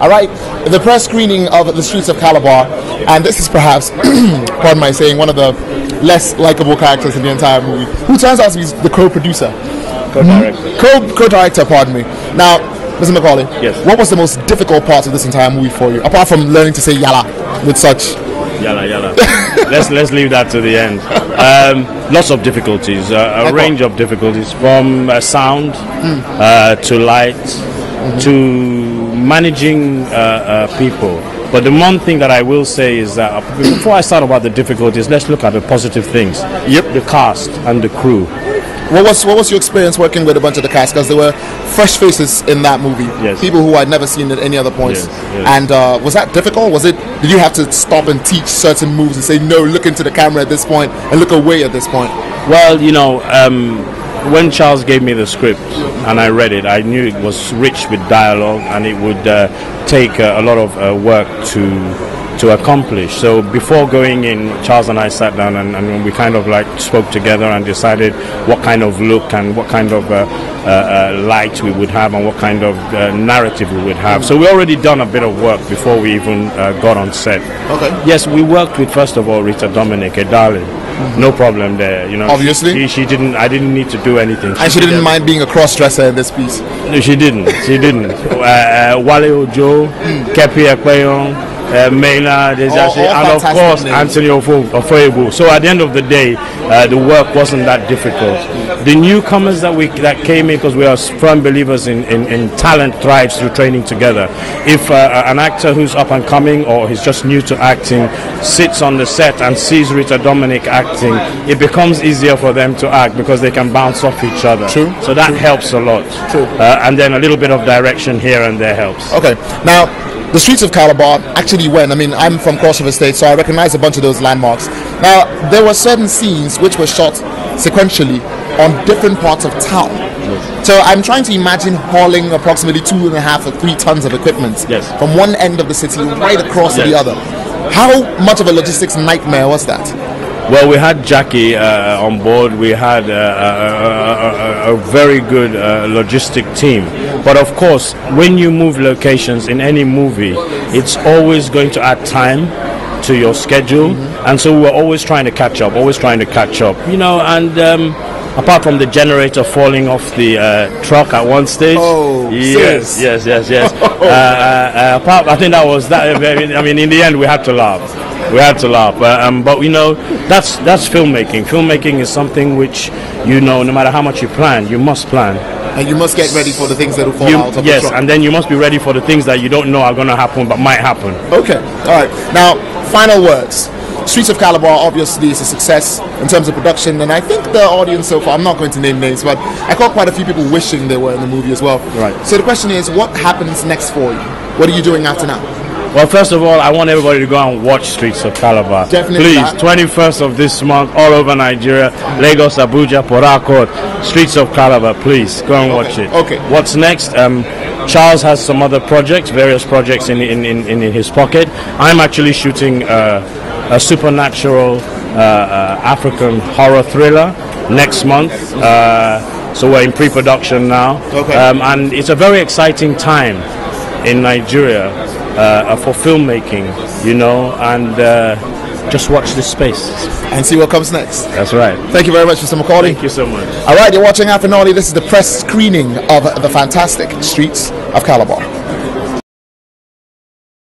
All right, the press screening of The Streets of Calabar, and this is perhaps, pardon my saying, one of the less likable characters in the entire movie, who turns out to be the co-producer. Co-director. Co-director, pardon me. Now, Mr. Macaulay, yes. What was the most difficult part of this entire movie for you, apart from learning to say yalla with such... Yalla. let's leave that to the end. Lots of difficulties, a range of difficulties, from sound to light to managing people. But the one thing that I will say is that before I start about the difficulties, let's look at the positive things. Yep. The cast and the crew. What was your experience working with a bunch of the cast? Because there were fresh faces in that movie. Yes. People who I'd never seen at any other points. Yes. And was that difficult? Did you have to stop and teach certain moves and say, no, look into the camera at this point and look away at this point? Well, you know, when Charles gave me the script and I read it, I knew it was rich with dialogue and it would take a lot of work to accomplish. So before going in, Charles and I sat down and we kind of like spoke together and decided what kind of look and what kind of light we would have and what kind of narrative we would have. So we already done a bit of work before we even got on set. Okay. Yes, we worked with, first of all, Rita Dominic, a darling. No problem there, you know. Obviously. She didn't. I didn't need to do anything. And she didn't mind being a cross-dresser in this piece. No, she didn't. Wale Ojo, Kepi Ekpeyon, Maynard, and of course names. Anthony Ofoebu. So at the end of the day, the work wasn't that difficult. The newcomers that came in, because we are firm believers in talent thrives through training together. If an actor who's up and coming or he's just new to acting sits on the set and sees Rita Dominic acting, it becomes easier for them to act because they can bounce off each other. True. So that helps a lot. True. And then a little bit of direction here and there helps. Okay. Now, The Streets of Calabar actually went. I mean, I'm from Cross River State, so I recognize a bunch of those landmarks. Now, there were certain scenes which were shot sequentially on different parts of town. Yes. So I'm trying to imagine hauling approximately 2.5 or 3 tons of equipment from one end of the city right across to the other. How much of a logistics nightmare was that? Well, we had Jackie on board. We had a very good logistic team. But of course, when you move locations in any movie, it's always going to add time to your schedule. And so we're always trying to catch up, you know, and apart from the generator falling off the truck at one stage. Oh, yes. I think that was that. I mean, in the end, we had to laugh. But you know, that's filmmaking. Filmmaking is something which, you know, no matter how much you plan, you must plan. And you must get ready for the things that will fall out of the truck. Yes, and then you must be ready for the things that you don't know are going to happen but might happen. Okay, all right. Now, final words. Streets of Calabar obviously is a success in terms of production, and I think the audience so far, I'm not going to name names, but I caught quite a few people wishing they were in the movie as well. Right. So the question is, what happens next for you? What are you doing after now? Well, first of all, I want everybody to go and watch Streets of Calabar. Definitely. Please, 21st of this month, all over Nigeria, Lagos, Abuja, Port Harcourt, Streets of Calabar. Please, go and watch it. Okay. What's next? Charles has some other projects, various projects in his pocket. I'm actually shooting a supernatural African horror thriller next month. So we're in pre-production now. Okay. And it's a very exciting time in Nigeria for filmmaking, you know, and just watch this space. And see what comes next. That's right. Thank you very much, Mr. Macaulay. Thank you so much. All right, you're watching Afinali. This is the press screening of the fantastic Streets of Calabar.